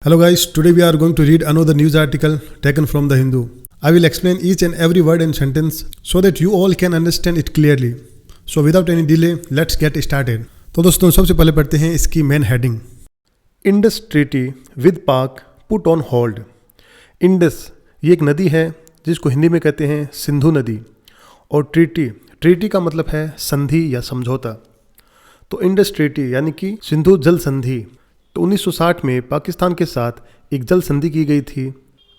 Hello guys, today we are going to read another news article taken from The Hindu. I will explain each and every word and sentence so that you all can understand it clearly. So without any delay, let's get started. तो दोस्तों सबसे पहले पढ़ते हैं इसकी main heading. Indus treaty with पाक put on hold. Indus ये एक नदी है जिसको हिंदी में कहते हैं सिंधु नदी, और ट्रीटी का मतलब है संधि या समझौता। तो इंडस ट्रीटी यानी कि सिंधु जल संधि, तो 1960 में पाकिस्तान के साथ एक जल संधि की गई थी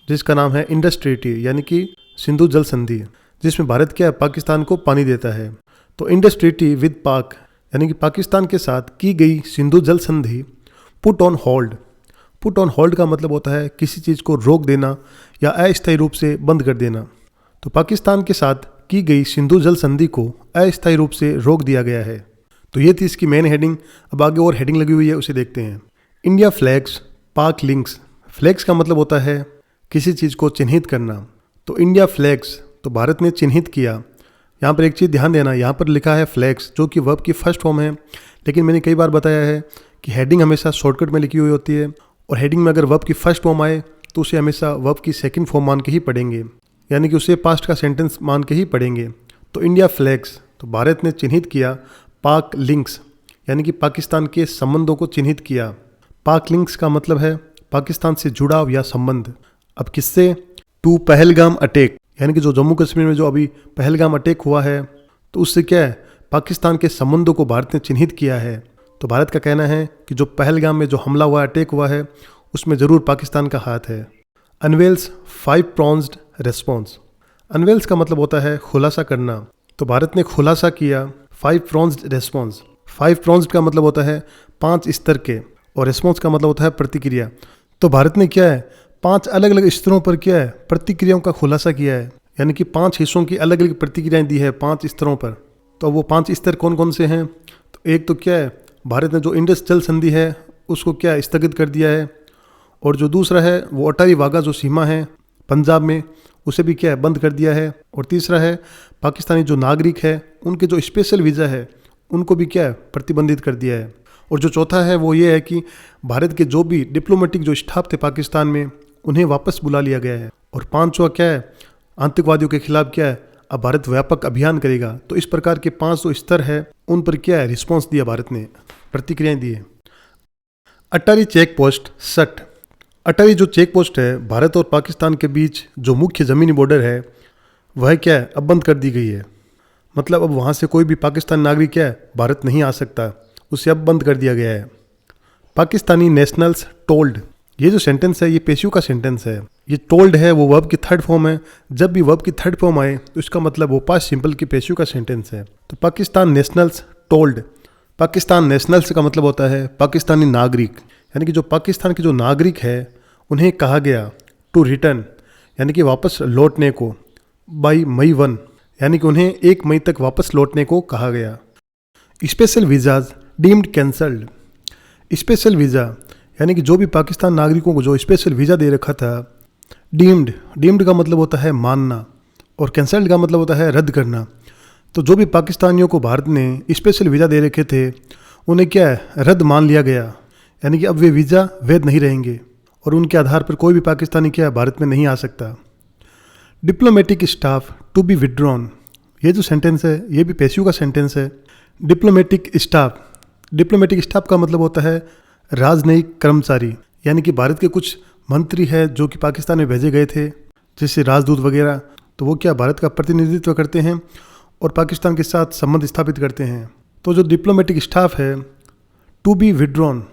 जिसका नाम है इंडस ट्रीटी यानी कि सिंधु जल संधि, जिसमें भारत क्या पाकिस्तान को पानी देता है। तो इंडस ट्रीटी विद पाक यानी कि पाकिस्तान के साथ की गई सिंधु जल संधि put on hold. Put on hold का मतलब होता है किसी चीज़ को रोक देना या अस्थायी रूप से बंद कर देना। तो पाकिस्तान के साथ की गई सिंधु जल संधि को अस्थायी रूप से रोक दिया गया है। तो ये थी इसकी मेन हेडिंग। अब आगे और हेडिंग लगी हुई है, उसे देखते हैं। इंडिया फ्लैग्स पाक लिंक्स। फ्लैग्स का मतलब होता है किसी चीज़ को चिन्हित करना। तो इंडिया फ्लैग्स, तो भारत ने चिन्हित किया। यहाँ पर एक चीज़ ध्यान देना, यहाँ पर लिखा है फ्लैग्स जो कि वर्ब की फर्स्ट फॉर्म है, लेकिन मैंने कई बार बताया है कि हेडिंग हमेशा शॉर्टकट में लिखी हुई होती है, और हेडिंग में अगर वर्ब की फर्स्ट फॉर्म आए तो उसे हमेशा वर्ब की सेकंड फॉर्म मान के ही पढ़ेंगे, यानी कि उसे पास्ट का सेंटेंस मान के ही पढ़ेंगे। तो इंडिया फ्लैग्स, तो भारत ने चिन्हित किया। पाक लिंक्स यानी कि पाकिस्तान के संबंधों को चिन्हित किया। पाक लिंक्स का मतलब है पाकिस्तान से जुड़ाव या संबंध। अब किससे? टू पहलगाम अटैक, यानी कि जो जम्मू कश्मीर में जो अभी पहलगाम अटैक हुआ है, तो उससे क्या है पाकिस्तान के संबंधों को भारत ने चिन्हित किया है। तो भारत का कहना है कि जो पहलगाम में जो हमला हुआ, अटैक हुआ है, उसमें ज़रूर पाकिस्तान का हाथ है। Unveils 5 pronged response. अनवेल्स का मतलब होता है खुलासा करना। तो भारत ने खुलासा किया 5 pronged रेस्पॉन्स। 5 pronged का मतलब होता है 5 स्तर के, और रेस्पॉन्स का मतलब होता है प्रतिक्रिया। तो भारत ने क्या है 5 अलग अलग स्तरों पर क्या है प्रतिक्रियाओं का खुलासा किया है, यानी कि 5 हिस्सों की अलग अलग प्रतिक्रियाएं दी है 5 स्तरों पर। तो वो 5 स्तर कौन कौन से हैं? तो एक तो क्या है भारत ने जो इंडस जल संधि है उसको क्या स्थगित कर दिया है, और जो दूसरा है वो अटारी वाघा जो सीमा है पंजाब में, उसे भी क्या है बंद कर दिया है। और तीसरा है पाकिस्तानी जो नागरिक है उनके जो स्पेशल वीज़ा है उनको भी क्या है प्रतिबंधित कर दिया है। और जो चौथा है वो ये है कि भारत के जो भी डिप्लोमेटिक जो स्टाफ थे पाकिस्तान में उन्हें वापस बुला लिया गया है। और पांचवा क्या है आतंकवादियों के खिलाफ क्या है अब भारत व्यापक अभियान करेगा। तो इस प्रकार के 5 जो स्तर है उन पर क्या है रिस्पॉन्स दिया भारत ने, प्रतिक्रियाएं दी है। अटारी चेक पोस्ट सट। अटारी जो चेक पोस्ट है भारत और पाकिस्तान के बीच जो मुख्य ज़मीनी बॉर्डर है वह क्या है अब बंद कर दी गई है। मतलब अब वहाँ से कोई भी पाकिस्तान नागरिक क्या है भारत नहीं आ सकता, उसे अब बंद कर दिया गया है। पाकिस्तानी नेशनल्स टोल्ड, ये जो सेंटेंस है ये पेशियों का सेंटेंस है। ये टोल्ड है वो वर्ब की थर्ड फॉर्म है। जब भी वर्ब की थर्ड फॉर्म आए तो इसका मतलब वो पास्ट सिंपल की पेशियों का सेंटेंस है। तो Pakistan nationals told, Pakistan nationals का मतलब होता है पाकिस्तानी नागरिक, यानी कि जो पाकिस्तान के जो नागरिक है उन्हें कहा गया टू रिटर्न, यानी कि वापस लौटने को, बाई May 1, यानी कि उन्हें 1 मई तक वापस लौटने को कहा गया। Special visas deemed cancelled. Special visa यानी कि जो भी पाकिस्तान नागरिकों को जो स्पेशल वीज़ा दे रखा था, डीम्ड का मतलब होता है मानना, और कैंसल्ड का मतलब होता है रद्द करना। तो जो भी पाकिस्तानियों को भारत ने स्पेशल वीज़ा दे रखे थे उन्हें क्या है रद्द मान लिया गया, यानी कि अब वे वीज़ा वैध नहीं रहेंगे और उनके आधार पर कोई भी पाकिस्तानी क्या है भारत में नहीं आ सकता। Diplomatic staff to be withdrawn, ये जो सेंटेंस है ये भी पेशियों का सेंटेंस है। डिप्लोमेटिक स्टाफ का मतलब होता है राजनयिक कर्मचारी, यानी कि भारत के कुछ मंत्री हैं जो कि पाकिस्तान में भेजे गए थे जैसे राजदूत वगैरह, तो वो क्या भारत का प्रतिनिधित्व करते हैं और पाकिस्तान के साथ संबंध स्थापित करते हैं। तो जो डिप्लोमेटिक स्टाफ है टू बी विड्रॉन,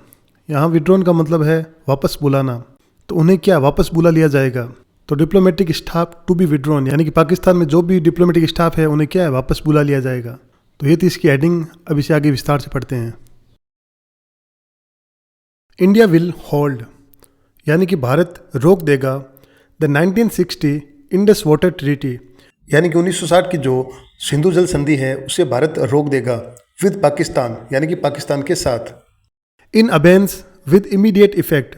यहाँ विड्रॉन का मतलब है वापस बुलाना, तो उन्हें क्या वापस बुला लिया जाएगा। तो diplomatic staff to be withdrawn यानी कि पाकिस्तान में जो भी डिप्लोमेटिक स्टाफ है उन्हें क्या है वापस बुला लिया जाएगा। तो ये थी इसकी हेडिंग। अब इसे आगे विस्तार से पढ़ते हैं। इंडिया विल होल्ड, यानी कि भारत रोक देगा द 1960 इंडस वाटर ट्रीटी, यानी कि 1960 की जो सिंधु जल संधि है उसे भारत रोक देगा विद पाकिस्तान, यानी कि पाकिस्तान के साथ। इन अबेंस विद इमीडिएट इफेक्ट।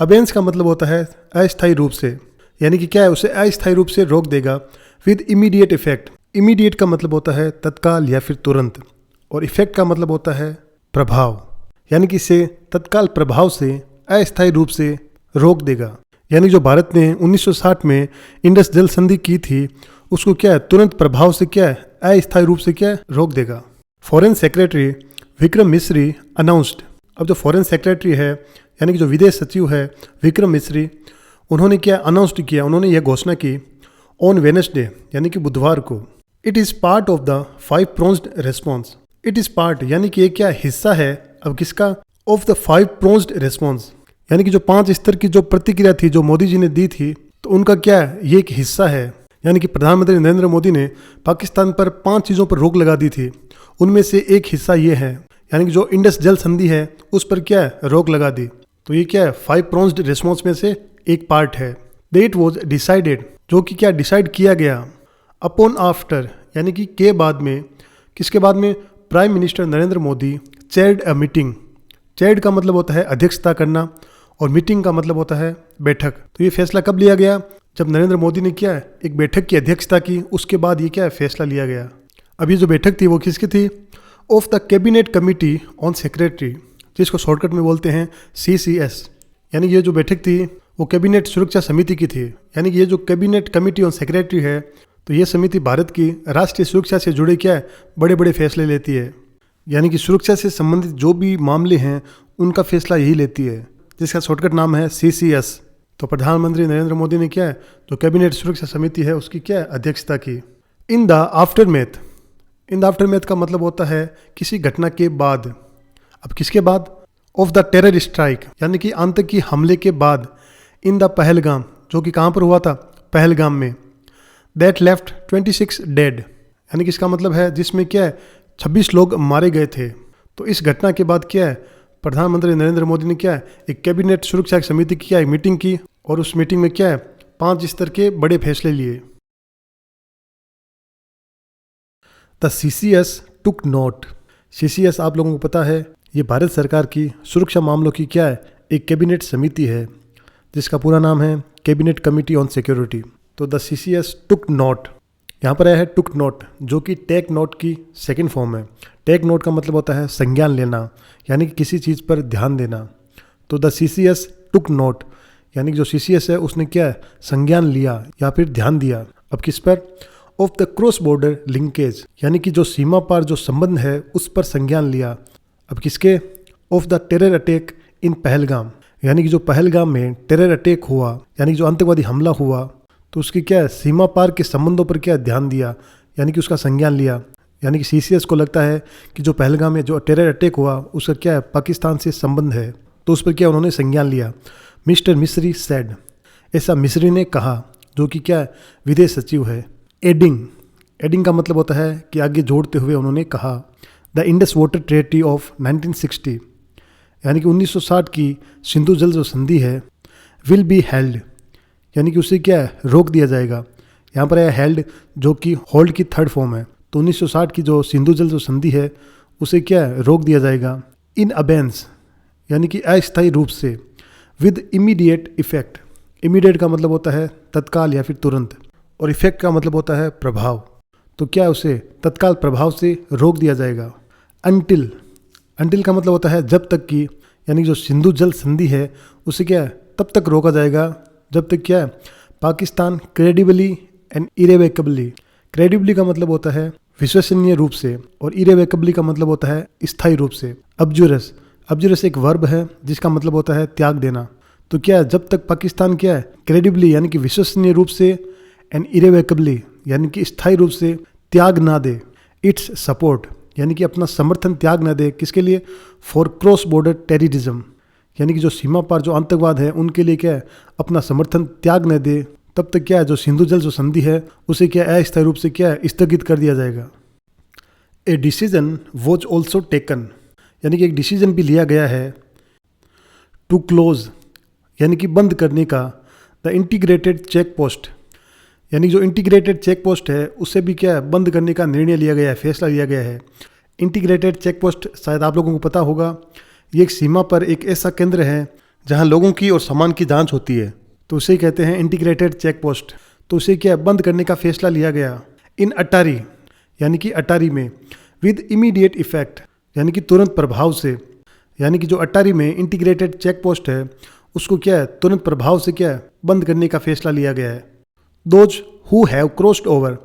अबेंस का मतलब होता है अस्थायी रूप से, यानी कि क्या है उसे अस्थायी रूप से रोक देगा विद इमीडिएट इफेक्ट। इमीडिएट का मतलब होता है तत्काल या फिर तुरंत, और इफेक्ट का मतलब होता है प्रभाव, यानी कि इसे तत्काल प्रभाव से अस्थायी रूप से रोक देगा। यानी जो भारत ने 1960 में इंडस जल संधि की थी उसको क्या है तुरंत प्रभाव से क्या है अस्थायी रूप से क्या है रोक देगा। Foreign secretary Vikram Misri announced. अब जो फॉरेन सेक्रेटरी है यानी कि जो विदेश सचिव है विक्रम मिस्री, उन्होंने क्या अनाउंस्ड किया, उन्होंने यह घोषणा की ऑन वेडनेसडे यानी कि बुधवार को, it is part of the 5 pronged response. It is part यानी कि ये क्या हिस्सा है अब किसका, ऑफ द 5 प्रोन्स्ड रेस्पॉन्स, यानी कि जो 5 स्तर की जो प्रतिक्रिया थी जो मोदी जी ने दी थी तो उनका क्या है ये एक हिस्सा है। यानी कि प्रधानमंत्री नरेंद्र मोदी ने पाकिस्तान पर 5 चीज़ों पर रोक लगा दी थी, उनमें से एक हिस्सा ये है, यानी कि जो इंडस जल संधि है उस पर क्या है रोक लगा दी। तो ये क्या है 5 प्रोन्स्ड रेस्पॉन्स में से एक पार्ट है। इट वॉज डिसाइडेड, जो कि क्या डिसाइड किया गया, अपॉन आफ्टर यानी कि के बाद में, किसके बाद में, prime minister Narendra Modi chaired a meeting. Chaired का मतलब होता है अध्यक्षता करना और मीटिंग का मतलब होता है बैठक। तो ये फैसला कब लिया गया, जब नरेंद्र मोदी ने क्या है एक बैठक की अध्यक्षता की, उसके बाद ये क्या है फैसला लिया गया। अब ये जो बैठक थी वो किसकी थी, of the cabinet committee on secretary, जिसको शॉर्टकट में बोलते हैं CCS। यानी ये जो बैठक थी वो कैबिनेट सुरक्षा समिति की थी। यानी कि ये जो कैबिनेट कमिटी ऑन सेक्रेटरी है तो ये समिति भारत की राष्ट्रीय सुरक्षा से जुड़े क्या है बड़े बड़े फैसले लेती है। यानी कि सुरक्षा से संबंधित जो भी मामले हैं उनका फैसला यही लेती है, जिसका शॉर्टकट नाम है CCS। तो प्रधानमंत्री नरेंद्र मोदी ने क्या है जो कैबिनेट सुरक्षा समिति है उसकी क्या है अध्यक्षता की। इन द आफ्टरमेथ, इन द आफ्टरमेथ का मतलब होता है किसी घटना के बाद। अब किसके बाद, ऑफ द टेरर स्ट्राइक यानी कि आतंकी हमले के बाद, इन द पहलगाम, जो कि कहाँ पर हुआ था पहलगाम में, दैट लेफ्ट 26 डेड, यानी कि इसका मतलब है जिसमें क्या है 26 लोग मारे गए थे। तो इस घटना के बाद क्या है प्रधानमंत्री नरेंद्र मोदी ने क्या है एक कैबिनेट सुरक्षा समिति की क्या एक मीटिंग की और उस मीटिंग में क्या है 5 स्तर के बड़े फैसले लिए। The CCS took note. CCS आप लोगों को पता है ये भारत सरकार की सुरक्षा मामलों की क्या है एक कैबिनेट समिति है, जिसका पूरा नाम है कैबिनेट कमिटी ऑन सिक्योरिटी। तो द CCS टुक नोट, यहाँ पर आया है टुक नोट, जो कि टेक नोट की सेकंड फॉर्म है। टेक नोट का मतलब होता है संज्ञान लेना, यानी कि किसी चीज़ पर ध्यान देना। तो द CCS टुक नोट, यानी कि जो CCS है उसने क्या है संज्ञान लिया या फिर ध्यान दिया। अब किस पर, of the cross border linkage, यानी कि जो सीमा पार जो संबंध है उस पर संज्ञान लिया। अब किसके, of the terror attack in Pahalgam, यानी कि जो पहलगाम में टेरर अटैक हुआ यानी कि जो आतंकवादी हमला हुआ तो उसकी क्या है सीमा पार के संबंधों पर क्या ध्यान दिया, यानी कि उसका संज्ञान लिया। यानी कि CCS को लगता है कि जो पहलगाम में जो टेरर अटैक हुआ उसका क्या है पाकिस्तान से संबंध है, तो उस पर क्या उन्होंने संज्ञान लिया। मिस्टर मिस्री सेड, ऐसा मिस्री ने कहा, जो कि क्या है विदेश सचिव है। एडिंग, एडिंग का मतलब होता है कि आगे जोड़ते हुए उन्होंने कहा, the Indus water treaty of 1960, यानी कि 1960 की सिंधु जल जो संधि है, विल बी हेल्ड, यानी कि उसे क्या है रोक दिया जाएगा। यहाँ पर है हेल्ड, जो कि होल्ड की थर्ड फॉर्म है। तो 1960 की जो सिंधु जल जो संधि है उसे क्या है रोक दिया जाएगा। इन अबेंस, यानी कि अस्थायी रूप से। विद इमीडिएट इफेक्ट, इमीडिएट का मतलब होता है तत्काल या फिर तुरंत, और इफेक्ट का मतलब होता है प्रभाव। तो क्या उसे तत्काल प्रभाव से रोक दिया जाएगा। अंटिल, अंटिल का मतलब होता है जब तक की, यानी जो सिंधु जल संधि है उसे क्या है तब तक रोका जाएगा जब तक क्या है पाकिस्तान क्रेडिबली एंड इरेवेकेबली, क्रेडिबली का मतलब होता है विश्वसनीय रूप से और इरेवेकेबली का मतलब होता है स्थायी रूप से। अब्जुरस, अब्जुरस एक वर्ब है जिसका मतलब होता है त्याग देना। तो क्या है जब तक पाकिस्तान क्या है क्रेडिबली यानी कि विश्वसनीय रूप से एंड इरेवेकेबली यानी कि स्थायी रूप से त्याग ना दे, इट्स सपोर्ट यानी कि अपना समर्थन त्याग ना दे, किसके लिए, फॉर क्रॉस बॉर्डर टेररिज्म, यानी कि जो सीमा पार जो आतंकवाद है उनके लिए क्या है अपना समर्थन त्याग न दे, तब तक क्या है जो सिंधु जल जो संधि है उसे क्या अस्थायी रूप से क्या है स्थगित कर दिया जाएगा। A decision was also taken, यानी कि एक डिसीजन भी लिया गया है, टू क्लोज यानी कि बंद करने का, द इंटीग्रेटेड चेक पोस्ट, यानी जो इंटीग्रेटेड चेक पोस्ट है उसे भी क्या है बंद करने का निर्णय लिया गया है, फैसला लिया गया है। इंटीग्रेटेड चेक पोस्ट शायद आप लोगों को पता होगा, ये एक सीमा पर एक ऐसा केंद्र है जहां लोगों की और सामान की जांच होती है, तो उसे कहते हैं इंटीग्रेटेड चेक पोस्ट। तो उसे क्या बंद करने का फैसला लिया गया। इन अटारी, यानी कि अटारी में, विद इमीडिएट इफेक्ट यानी कि तुरंत प्रभाव से, यानी कि जो अटारी में इंटीग्रेटेड चेक पोस्ट है उसको क्या है तुरंत प्रभाव से क्या है बंद करने का फैसला लिया गया है। Those who have crossed over,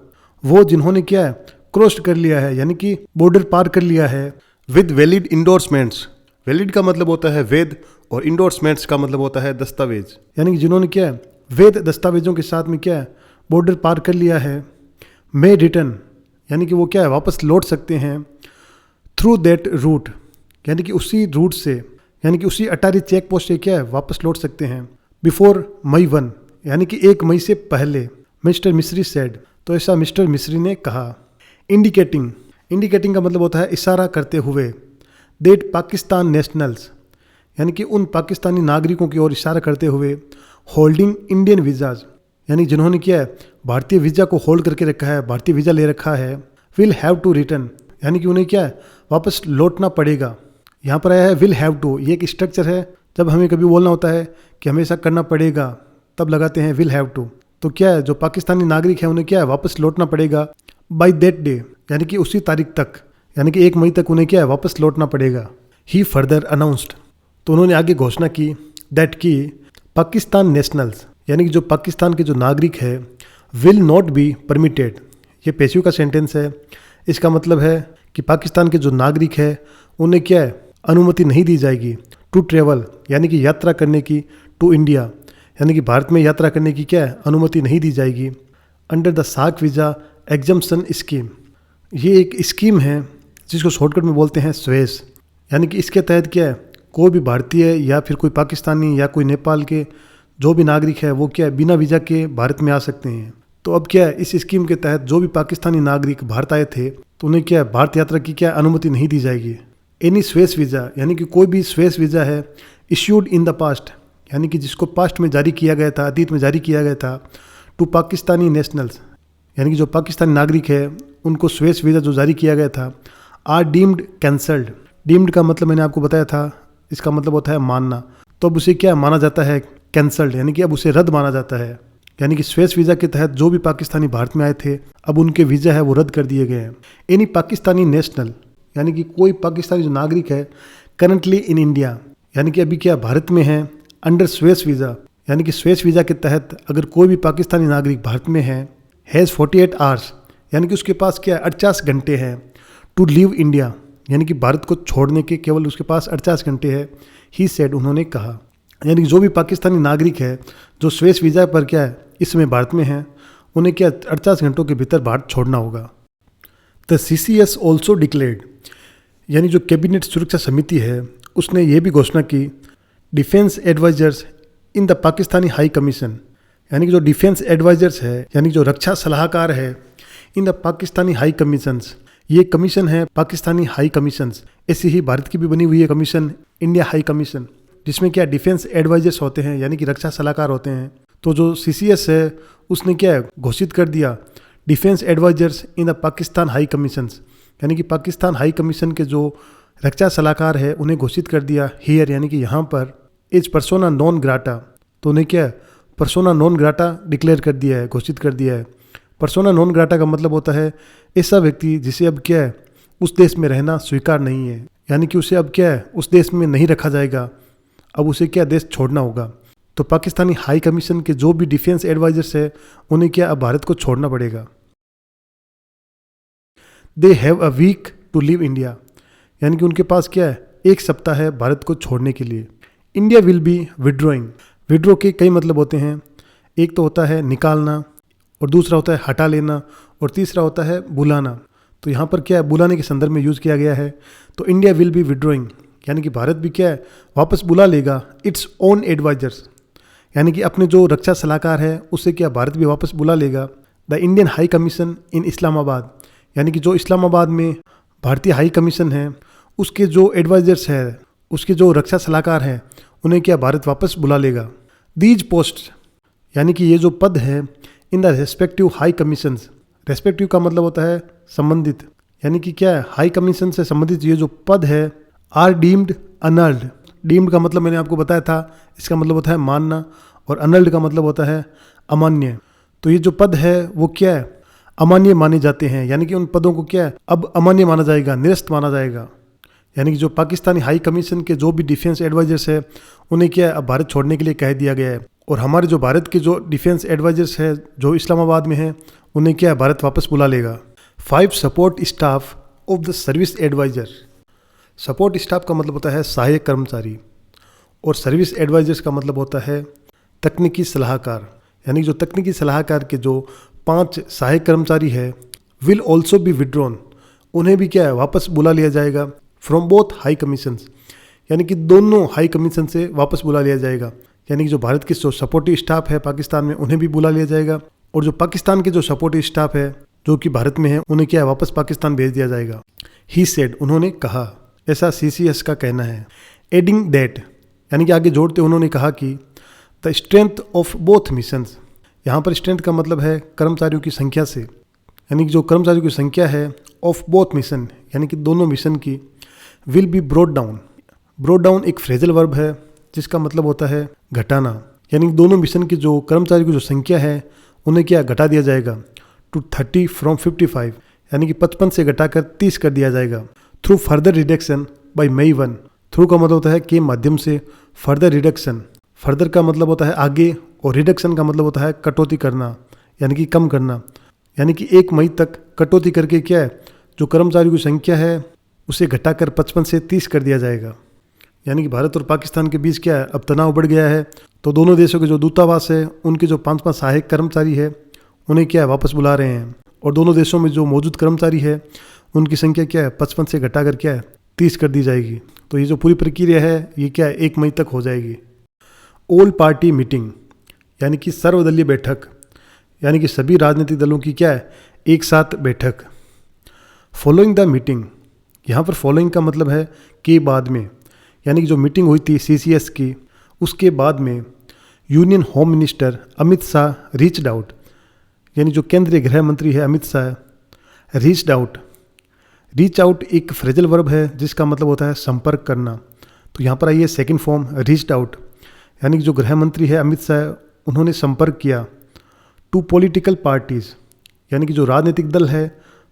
वो जिन्होंने क्या है क्रॉस्ड कर लिया है यानी कि बॉर्डर पार कर लिया है, विद वैलिड इंडोर्समेंट्स, वैलिड का मतलब होता है वैध और इंडोर्समेंट्स का मतलब होता है दस्तावेज, यानी कि जिन्होंने क्या है वैध दस्तावेजों के साथ में क्या है बॉर्डर पार कर लिया है, मे रिटर्न यानी कि वो क्या है वापस लौट सकते हैं, थ्रू दैट रूट यानी कि उसी रूट से यानी कि उसी अटारी चेक पोस्ट से क्या है वापस लौट सकते हैं, बिफोर मई 1 यानी कि 1 मई से पहले, मिस्टर मिस्री सेड, तो ऐसा मिस्टर मिस्री ने कहा। इंडिकेटिंग, इंडिकेटिंग का मतलब होता है इशारा करते हुए, दैट पाकिस्तान नेशनल्स यानी कि उन पाकिस्तानी नागरिकों की ओर इशारा करते हुए, होल्डिंग इंडियन वीज़ाज यानी जिन्होंने क्या है भारतीय वीज़ा को होल्ड करके रखा है, भारतीय वीज़ा ले रखा है, विल हैव टू रिटर्न यानी कि उन्हें क्या है वापस लौटना पड़ेगा। यहाँ पर आया है विल हैव टू, ये एक स्ट्रक्चर है, जब हमें कभी बोलना होता है कि हमेशा करना पड़ेगा तब लगाते हैं विल हैव टू। तो क्या है जो पाकिस्तानी नागरिक है उन्हें क्या है वापस लौटना पड़ेगा, बाय दैट डे यानी कि उसी तारीख तक, यानी कि 1 मई तक उन्हें क्या है वापस लौटना पड़ेगा। ही फर्दर अनाउंस्ड, तो उन्होंने आगे घोषणा की, दैट की पाकिस्तान नेशनल्स यानी कि जो पाकिस्तान के जो नागरिक है, विल नॉट बी परमिटेड, ये पेशियों का सेंटेंस है, इसका मतलब है कि पाकिस्तान के जो नागरिक है उन्हें क्या है अनुमति नहीं दी जाएगी, टू ट्रेवल यानी कि यात्रा करने की, टू इंडिया यानी कि भारत में यात्रा करने की क्या है अनुमति नहीं दी जाएगी, under the SAARC visa exemption scheme, ये एक स्कीम है जिसको शॉर्टकट में बोलते हैं स्वेस, यानी कि इसके तहत क्या है कोई भी भारतीय या फिर कोई पाकिस्तानी या कोई नेपाल के जो भी नागरिक है वो क्या है बिना वीज़ा के भारत में आ सकते हैं। तो अब क्या है इस स्कीम के तहत जो भी पाकिस्तानी नागरिक भारत आए थे तो उन्हें क्या है भारत यात्रा की क्या अनुमति नहीं दी जाएगी। एनी स्वेस वीज़ा यानी कि कोई भी स्वेस वीज़ा है इश्यूड इन द पास्ट यानी कि जिसको पास्ट में जारी किया गया था, अतीत में जारी किया गया था, टू पाकिस्तानी नेशनल्स यानी कि जो पाकिस्तानी नागरिक है उनको स्वेस वीज़ा जो जारी किया गया था, आर डीम्ड कैंसल्ड, डीम्ड का मतलब मैंने आपको बताया था, इसका मतलब होता है मानना, तो अब उसे क्या माना जाता है कैंसल्ड यानी कि अब उसे रद्द माना जाता है, यानी कि स्वेस वीज़ा के तहत जो भी पाकिस्तानी भारत में आए थे अब उनके वीज़ा है वो रद्द कर दिए गए हैं। एनी पाकिस्तानी नेशनल यानी कि कोई पाकिस्तानी जो नागरिक है करंटली इन इंडिया यानी कि अभी क्या भारत में है, अंडर स्वेस वीज़ा यानी कि स्वेस वीज़ा के तहत अगर कोई भी पाकिस्तानी नागरिक भारत में है, हैज़ 48 आवर्स यानी कि उसके पास क्या 48 घंटे हैं, टू लीव इंडिया यानी कि भारत को छोड़ने के केवल उसके पास 48 घंटे है, ही सेड उन्होंने कहा, यानी कि जो भी पाकिस्तानी नागरिक है जो स्वेस वीज़ा पर क्या है इस समय भारत में है उन्हें क्या 48 घंटों के भीतर भारत छोड़ना होगा। द CCS ऑल्सो डिक्लेयर्ड यानी जो कैबिनेट सुरक्षा समिति है उसने ये भी घोषणा की, defence advisers in the Pakistani high commission यानी कि जो डिफेंस एडवाइजर्स है यानी जो रक्षा सलाहकार है इन द पाकिस्तानी हाई कमीशंस, ये कमीशन है पाकिस्तानी हाई कमीशंस, ऐसी ही भारत की भी बनी हुई है कमीशन इंडिया हाई कमीशन, जिसमें क्या डिफेंस एडवाइजर्स होते हैं यानी कि रक्षा सलाहकार होते हैं। तो जो CCS है उसने क्या है घोषित कर दिया defence advisers in the Pakistan high commissions यानी कि पाकिस्तान हाई कमीशन के जो रक्षा सलाहकार है उन्हें घोषित कर दिया हियर यानी कि यहाँ पर, एज पर्सोना नॉन ग्राटा, तो उन्हें क्या पर्सोना नॉन ग्राटा डिक्लेयर कर दिया है, घोषित कर दिया है। पर्सोना नॉन ग्राटा का मतलब होता है ऐसा व्यक्ति जिसे अब क्या है उस देश में रहना स्वीकार नहीं है, यानी कि उसे अब क्या है उस देश में नहीं रखा जाएगा, अब उसे क्या देश छोड़ना होगा। तो पाकिस्तानी हाई कमीशन के जो भी डिफेंस एडवाइजर्स है उन्हें क्या अब भारत को छोड़ना पड़ेगा। They have a week to leave India यानी कि उनके पास क्या है 1 सप्ताह है भारत को छोड़ने के लिए। India will be withdrawing, withdraw के कई मतलब होते हैं, एक तो होता है निकालना और दूसरा होता है हटा लेना और तीसरा होता है बुलाना। तो यहाँ पर क्या है बुलाने के संदर्भ में यूज़ किया गया है, तो इंडिया विल बी विड्रॉइंग यानी कि भारत भी क्या है वापस बुला लेगा इट्स ओन एडवाइजर्स यानी कि अपने जो रक्षा सलाहकार है उससे क्या भारत भी वापस बुला लेगा। द इंडियन हाई कमीशन इन इस्लामाबाद यानी कि जो इस्लामाबाद में भारतीय हाई कमीशन है उसके जो एडवाइजर्स है उसके जो रक्षा सलाहकार हैं उन्हें क्या भारत वापस बुला लेगा। दीज पोस्ट यानी कि ये जो पद है in the respective high commissions, respective का मतलब होता है संबंधित, यानी कि क्या है हाई कमीशन से संबंधित ये जो पद है, आर डीम्ड अनल्ड, डीम्ड का मतलब मैंने आपको बताया था इसका मतलब होता है मानना और अनल्ड का मतलब होता है अमान्य। तो ये जो पद है वो क्या है अमान्य माने जाते हैं, यानी कि उन पदों को क्या है अब अमान्य माना जाएगा, निरस्त माना जाएगा, यानी कि जो पाकिस्तानी हाई कमीशन के जो भी डिफेंस एडवाइजर्स है उन्हें क्या है अब भारत छोड़ने के लिए कह दिया गया है। और हमारे जो भारत के जो डिफेंस एडवाइजर्स है जो इस्लामाबाद में है उन्हें क्या है भारत वापस बुला लेगा। 5 support staff of the service advisor. Support staff का मतलब होता है सहायक कर्मचारी और सर्विस एडवाइजर्स का मतलब होता है तकनीकी सलाहकार। यानी जो तकनीकी सलाहकार के जो 5 सहायक कर्मचारी है विल ऑल्सो बी विड्रॉन, उन्हें भी क्या है वापस बुला लिया जाएगा फ्रॉम बोथ हाई कमीशंस, यानी कि दोनों हाई कमीशन से वापस बुला लिया जाएगा। यानी कि जो भारत के जो सपोर्टिव स्टाफ है पाकिस्तान में उन्हें भी बुला लिया जाएगा और जो पाकिस्तान के जो सपोर्टिव स्टाफ है जो कि भारत में है उन्हें क्या है वापस पाकिस्तान भेज दिया जाएगा। ही सेड, उन्होंने कहा, ऐसा CCS का कहना है। एडिंग दैट, यानी कि आगे जोड़ते उन्होंने कहा कि the strength of both missions, यहाँ पर स्ट्रेंथ का मतलब है कर्मचारियों की संख्या से, यानी कि जो कर्मचारियों की संख्या है ऑफ बोथ मिशन यानी कि दोनों मिशन की, will be broad down. Broad down एक फ्रेजल वर्ब है जिसका मतलब होता है घटाना, यानी कि दोनों मिशन की जो कर्मचारियों की जो संख्या है उन्हें क्या घटा दिया जाएगा टू 30 फ्रॉम 55, यानी कि 55 से घटाकर 30 कर दिया जाएगा। Through further reduction by May 1, through का मतलब होता है के माध्यम से, फर्दर रिडक्शन, फर्दर का मतलब होता है आगे और रिडक्शन का मतलब होता है कटौती करना यानी कि कम करना, यानी कि 1 मई तक कटौती करके क्या है जो कर्मचारियों की संख्या है उसे घटाकर 55 से 30 कर दिया जाएगा। यानी कि भारत और पाकिस्तान के बीच क्या है अब तनाव बढ़ गया है, तो दोनों देशों के जो दूतावास है उनके जो 5 सहायक कर्मचारी है उन्हें क्या है वापस बुला रहे हैं और दोनों देशों में जो मौजूद कर्मचारी है उनकी संख्या क्या है 55 से घटाकर क्या है 30 कर दी जाएगी। तो ये जो पूरी प्रक्रिया है ये क्या है 1 मई तक हो जाएगी। ऑल पार्टी मीटिंग, यानी कि सर्वदलीय बैठक, यानी कि सभी राजनीतिक दलों की क्या है एक साथ बैठक। फॉलोइंग द मीटिंग, यहाँ पर फॉलोइंग का मतलब है कि बाद में, यानी कि जो मीटिंग हुई थी CCS की उसके बाद में union home minister Amit Shah reached out, यानी जो केंद्रीय गृह मंत्री है Amit Shah reached out. Reach out एक फ्रेजल वर्ब है जिसका मतलब होता है संपर्क करना, तो यहाँ पर आइए सेकंड फॉर्म रीच्ड आउट, यानी कि जो गृह मंत्री है अमित शाह उन्होंने संपर्क किया टू पॉलिटिकल पार्टीज़, यानी कि जो राजनीतिक दल है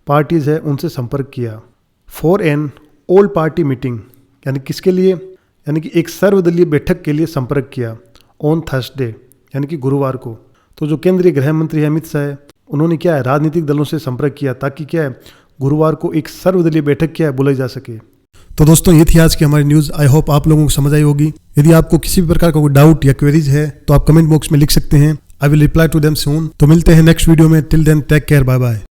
पार्टीज़ है उनसे संपर्क किया। For an all party meeting, यानी किसके लिए, यानी कि एक सर्वदलीय बैठक के लिए संपर्क किया ऑन थर्सडे, यानी कि गुरुवार को। तो जो केंद्रीय गृह मंत्री है अमित शाह उन्होंने क्या है राजनीतिक दलों से संपर्क किया ताकि क्या है गुरुवार को एक सर्वदलीय बैठक क्या है बुलाई जा सके। तो दोस्तों ये थी आज की हमारी न्यूज़। आई होप आप लोगों को समझ आई होगी। यदि आपको किसी भी प्रकार का कोई डाउट या क्वेरीज है तो आप कमेंट बॉक्स में लिख सकते हैं। I will reply to them soon. तो मिलते हैं नेक्स्ट वीडियो में। Till then take care, bye bye.